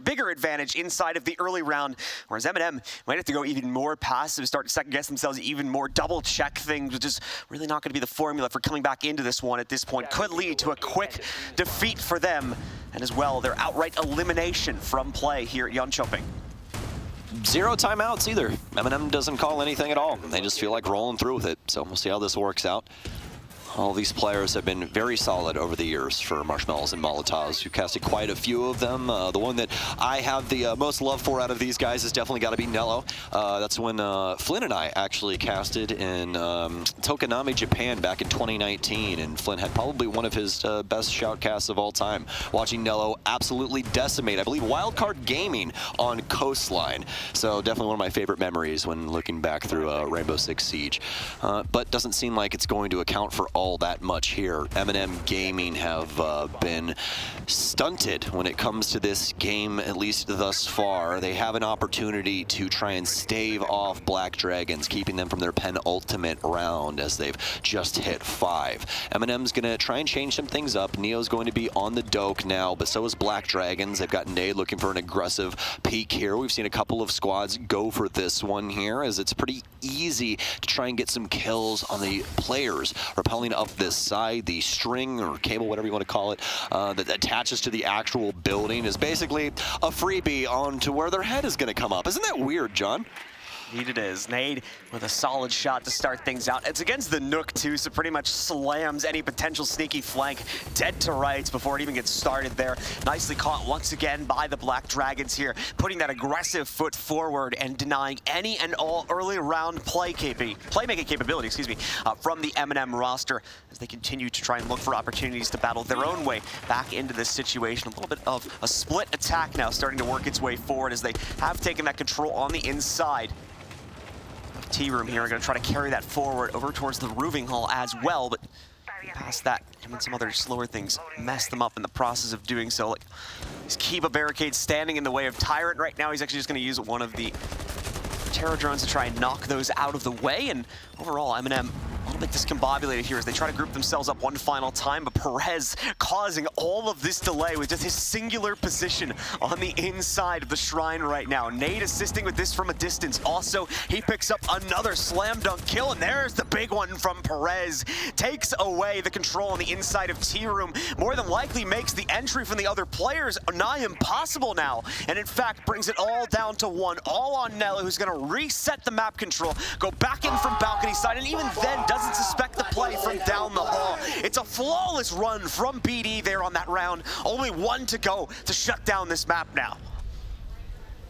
Speaker 1: bigger advantage inside of the early round, whereas MNM might have to go even more passive, start to second guess themselves even more, double check things, which is really not going to be the formula for coming back into this one at this point. Could lead to a quick defeat for them, and as well their outright elimination from play here at Jönköping.
Speaker 2: 0 timeouts either. MNM doesn't call anything at all. They just feel like rolling through with it, so we'll see how this works out. All these players have been very solid over the years for Marshmallows and Molotovs. We've casted quite a few of them. The one that I have the most love for out of these guys has definitely got to be Nello. That's when Flynn and I actually casted in Tokonami, Japan back in 2019, and Flynn had probably one of his best shoutcasts of all time. Watching Nello absolutely decimate, I believe, Wildcard Gaming on Coastline. So definitely one of my favorite memories when looking back through Rainbow Six Siege. But doesn't seem like it's going to account for all that much here. MNM Gaming have been stunted when it comes to this game, at least thus far. They have an opportunity to try and stave off Black Dragons, keeping them from their penultimate round as they've just hit 5. MNM's gonna try and change some things up. Neo's going to be on the doke now, but so is Black Dragons. They've got Nade looking for an aggressive peek here. We've seen a couple of squads go for this one here, as it's pretty easy to try and get some kills on the players rappelling up this side. The string or cable, whatever you want to call it, that attaches to the actual building is basically a freebie onto where their head is going to come up. Isn't that weird, John?
Speaker 1: Indeed it is. Nade with a solid shot to start things out. It's against the Nook too, so pretty much slams any potential sneaky flank dead to rights before it even gets started there. Nicely caught once again by the Black Dragons here, putting that aggressive foot forward and denying any and all early round playmaking capability, from the MNM roster as they continue to try and look for opportunities to battle their own way back into this situation. A little bit of a split attack now starting to work its way forward as they have taken that control on the inside. T-room here, going to try to carry that forward over towards the roofing hall as well, but past that, and some other slower things mess them up in the process of doing so. Like these Kiva barricades standing in the way of Tyrant right now. He's actually just going to use one of the terror drones to try and knock those out of the way, and overall MNM a little bit discombobulated here as they try to group themselves up one final time, but Perez causing all of this delay with just his singular position on the inside of the shrine right now. Nade assisting with this from a distance. Also, he picks up another slam dunk kill, and there's the big one from Perez. Takes away the control on the inside of T-Room. More than likely makes the entry from the other players nigh impossible now, and in fact brings it all down to one. All on Nello, who's going to reset the map control, go back in from balcony side, and even then doesn't suspect the play from down the hall. It's a flawless run from BD there on that round. Only one to go to shut down this map now.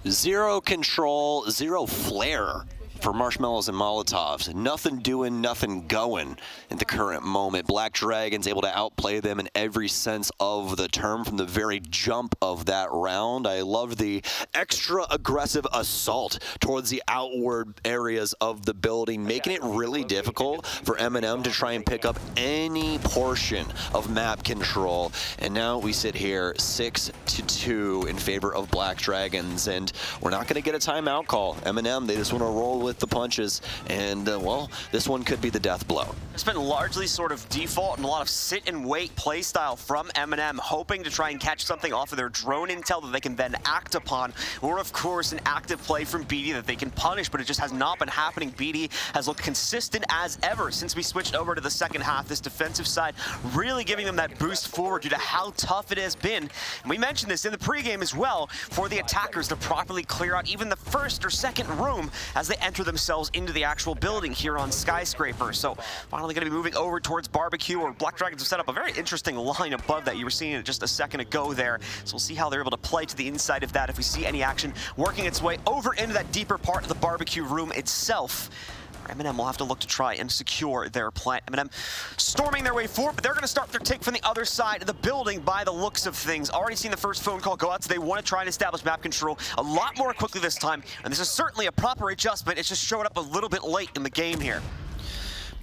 Speaker 2: Zero control, zero flair for Marshmallows and Molotovs. Nothing doing, nothing going in the current moment. Black Dragons able to outplay them in every sense of the term from the very jump of that round. I love the extra aggressive assault towards the outward areas of the building, making it really difficult for MNM to try and pick up any portion of map control. And now we sit here 6-2 in favor of Black Dragons, and we're not going to get a timeout call. MNM, they just want to roll with the punches, and well, this one could be the death blow.
Speaker 1: It's been largely sort of default and a lot of sit and wait play style from MNM, hoping to try and catch something off of their drone intel that they can then act upon, or of course an active play from BD that they can punish, but it just has not been happening. BD has looked consistent as ever since we switched over to the second half. This defensive side really giving them that boost forward due to how tough it has been. And we mentioned this in the pregame as well, for the attackers to properly clear out even the first or second room as they enter themselves into the actual building here on Skyscraper. So finally going to be moving over towards Barbecue, or Black Dragons have set up a very interesting line above that. You were seeing it just a second ago there. So we'll see how they're able to play to the inside of that if we see any action working its way over into that deeper part of the Barbecue room itself. MNM will have to look to try and secure their plant. MNM storming their way forward, but they're going to start their take from the other side of the building by the looks of things. Already seen the first phone call go out, so they want to try and establish map control a lot more quickly this time. And this is certainly a proper adjustment. It's just showing up a little bit late in the game here.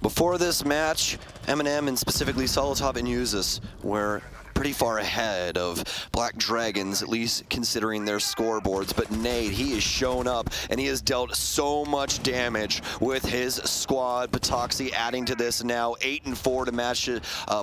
Speaker 2: Before this match, MNM and specifically Solotov and Uzis were pretty far ahead of Black Dragons, at least considering their scoreboards. But Nade, he has shown up and he has dealt so much damage with his squad. Patoxy adding to this now 8-4 to match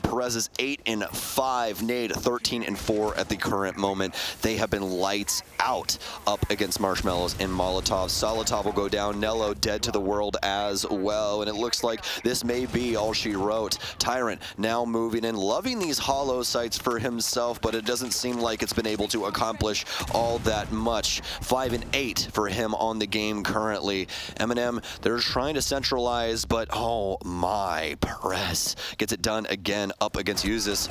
Speaker 2: Perez's 8-5. Nade 13-4 at the current moment. They have been lights out up against Marshmallows and Molotov. Solotov will go down. Nello dead to the world as well. And it looks like this may be all she wrote. Tyrant now moving in, loving these hollow sites for himself, but it doesn't seem like it's been able to accomplish all that much. 5-8 for him on the game currently. MNM, they're trying to centralize, but oh my, Perez gets it done again up against Uzis.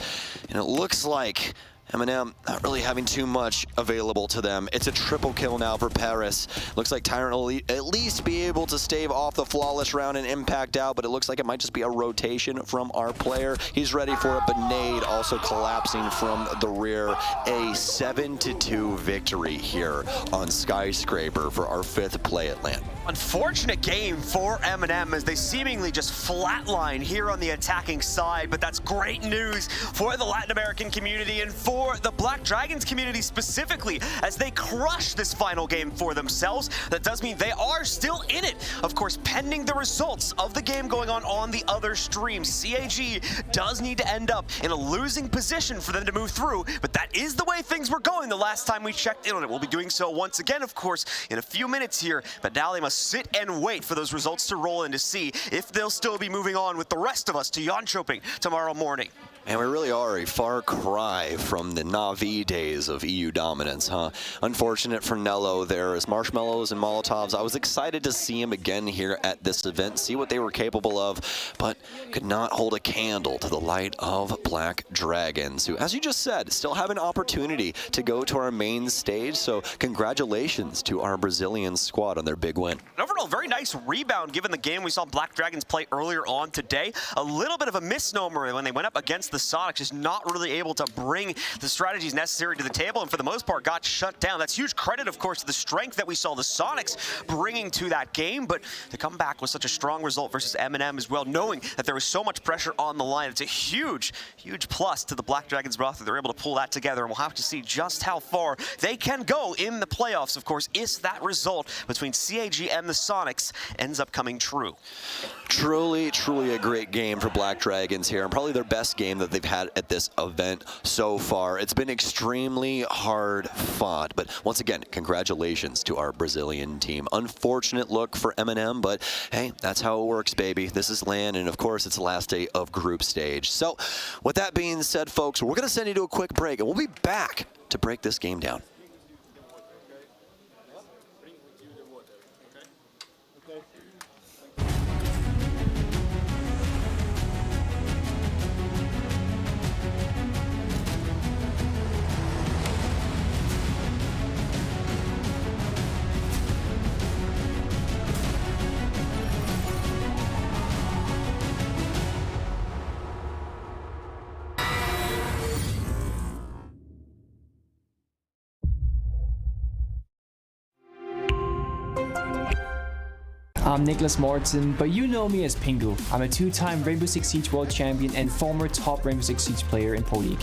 Speaker 2: And it looks like MNM not really having too much available to them. It's a triple kill now for Paris. Looks like Tyrant will at least be able to stave off the flawless round and impact out, but it looks like it might just be a rotation from our player. He's ready for it, but Nade also collapsing from the rear. A 7-2 victory here on Skyscraper for our 5th play at LAN.
Speaker 1: Unfortunate game for MNM as they seemingly just flatline here on the attacking side, but that's great news for the Latin American community and for the Black Dragons community specifically as they crush this final game for themselves. That does mean they are still in it, of course, pending the results of the game going on the other stream. CAG does need to end up in a losing position for them to move through, but that is the way things were going the last time we checked in on it. We'll be doing so once again, of course, in a few minutes here, but now they must sit and wait for those results to roll in to see if they'll still be moving on with the rest of us to Jönköping tomorrow morning.
Speaker 2: And we really are a far cry from the Na'Vi days of EU dominance, huh? Unfortunate for Nello there as Marshmallows and Molotovs. I was excited to see him again here at this event, see what they were capable of, but could not hold a candle to the light of Black Dragons, who, as you just said, still have an opportunity to go to our main stage. So congratulations to our Brazilian squad on their big win.
Speaker 1: An overall very nice rebound given the game we saw Black Dragons play earlier on today. A little bit of a misnomer when they went up against the Sonics, just not really able to bring the strategies necessary to the table, and for the most part got shut down. That's huge credit, of course, to the strength that we saw the Sonics bringing to that game, but to come back with such a strong result versus MNM as well, knowing that there was so much pressure on the line, it's a huge, huge plus to the Black Dragons roster. They're able to pull that together, and we'll have to see just how far they can go in the playoffs, of course, if that result between CAG and the Sonics ends up coming true.
Speaker 2: Truly, truly a great game for Black Dragons here, and probably their best game that they've had at this event so far. It's been extremely hard fought, but once again, congratulations to our Brazilian team. Unfortunate look for MNM, but hey, that's how it works, baby. This is LAN, and of course, it's the last day of group stage. So, with that being said, folks, we're going to send you to a quick break, and we'll be back to break this game down.
Speaker 3: I'm Nicholas Morton, but you know me as Pingu. I'm a two-time Rainbow Six Siege World Champion and former top Rainbow Six Siege player in Pro League.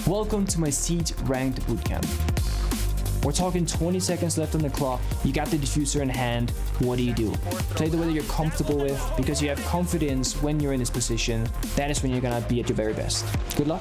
Speaker 3: Welcome to my Siege Ranked Bootcamp. We're talking 20 seconds left on the clock, you got the diffuser in hand, what do you do? Play the way that you're comfortable with, because you have confidence when you're in this position, that is when you're gonna be at your very best. Good luck.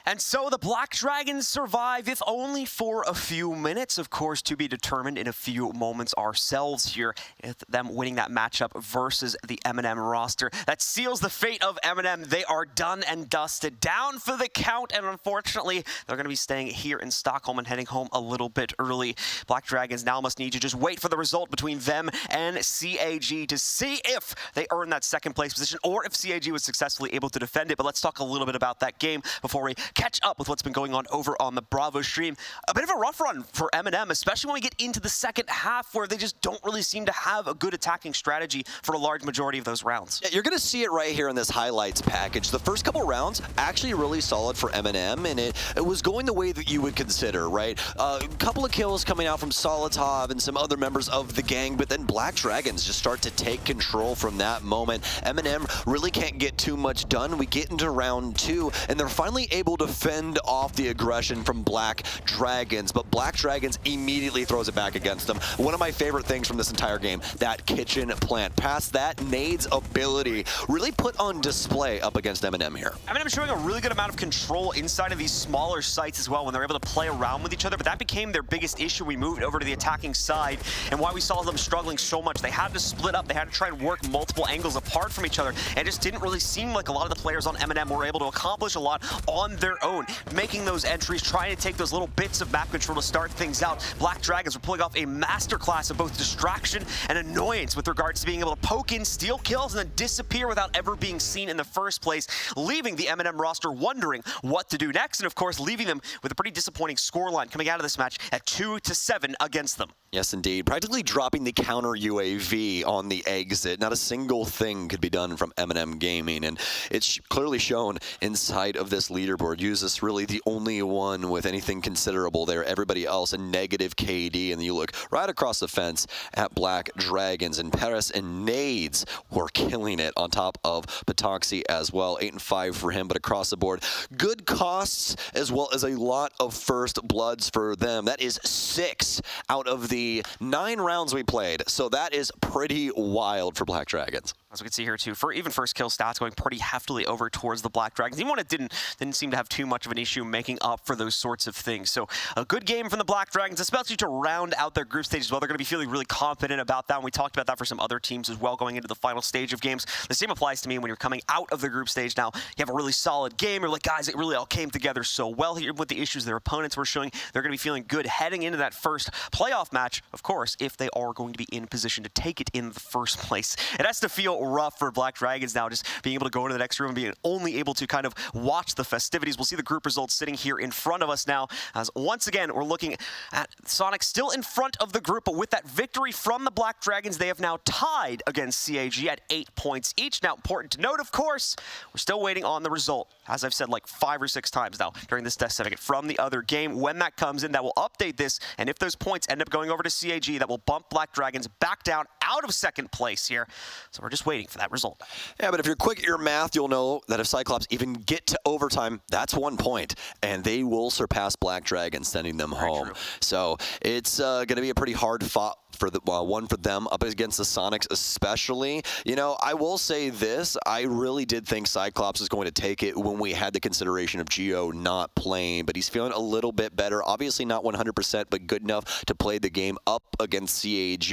Speaker 1: And so the Black Dragons survive, if only for a few minutes, of course, to be determined in a few moments ourselves here, with them winning that matchup versus the MNM roster. That seals the fate of MNM. They are done and dusted, down for the count, and unfortunately, they're going to be staying here in Stockholm and heading home a little bit early. Black Dragons now must need to just wait for the result between them and CAG to see if they earn that second place position or if CAG was successfully able to defend it. But let's talk a little bit about that game before we catch up with what's been going on over on the Bravo stream. A bit of a rough run for MNM, especially when we get into the second half where they just don't really seem to have a good attacking strategy for a large majority of those rounds.
Speaker 2: Yeah, you're going to see it right here in this highlights package. The first couple rounds actually really solid for MNM, and it was going the way that you would consider, right? A couple of kills coming out from Solitov and some other members of the gang, but then Black Dragons just start to take control from that moment. MNM really can't get too much done. We get into round two, and they're finally able to to fend off the aggression from Black Dragons, but Black Dragons immediately throws it back against them. One of my favorite things from this entire game, that kitchen plant. Past that, Nade's ability really put on display up against MNM here.
Speaker 1: MNM showing a really good amount of control inside of these smaller sites as well when they're able to play around with each other, but that became their biggest issue. We moved over to the attacking side, and why we saw them struggling so much. They had to split up. They had to try and work multiple angles apart from each other, and it just didn't really seem like a lot of the players on MNM were able to accomplish a lot on their own, making those entries, trying to take those little bits of map control to start things out. Black Dragons were pulling off a masterclass of both distraction and annoyance with regards to being able to poke in, steal kills, and then disappear without ever being seen in the first place, leaving the MNM roster wondering what to do next, and of course leaving them with a pretty disappointing scoreline coming out of this match at 2-7 against them.
Speaker 2: Yes, indeed. Practically dropping the counter UAV on the exit. Not a single thing could be done from MNM Gaming, and it's clearly shown inside of this leaderboard. Usus really the only one with anything considerable there. Everybody else a negative KD, and you look right across the fence at Black Dragons, and Paris and Nades were killing it on top of Patoxy as well. 8-5 for him, but across the board, good costs as well as a lot of first bloods for them. That is 6 out of the 9 rounds we played, so that is pretty wild for Black Dragons.
Speaker 1: As we can see here too, for even first kill stats going pretty heftily over towards the Black Dragons. Even when it didn't seem to have too much of an issue making up for those sorts of things. So a good game from the Black Dragons, especially to round out their group stage as well. They're going to be feeling really confident about that, and we talked about that for some other teams as well going into the final stage of games. The same applies to me when you're coming out of the group stage now. You have a really solid game. You're like, guys, it really all came together so well here with the issues their opponents were showing. They're going to be feeling good heading into that first playoff match, of course, if they are going to be in position to take it in the first place. It has to feel rough for Black Dragons now, just being able to go into the next room and being only able to kind of watch the festivities. We'll see the group results sitting here in front of us now, as once again we're looking at Sonic still in front of the group, but with that victory from the Black Dragons, they have now tied against CAG at 8 points each. Now, important to note, of course, we're still waiting on the result, as I've said like 5 or 6 times now during this test segment, from the other game. When that comes in, that will update this, and if those points end up going over to CAG, that will bump Black Dragons back down out of second place here. So we're just waiting for that result.
Speaker 2: Yeah, but if you're quick at your math, you'll know that if Cyclops even get to overtime, that's 1 point, and they will surpass Black Dragons, sending them home.
Speaker 1: True.
Speaker 2: So it's going to be a pretty hard fought for the one for them up against the Sonics especially. You know, I will say this, I really did think Cyclops was going to take it when we had the consideration of Geo not playing, but he's feeling a little bit better. Obviously not 100%, but good enough to play the game up against CAG.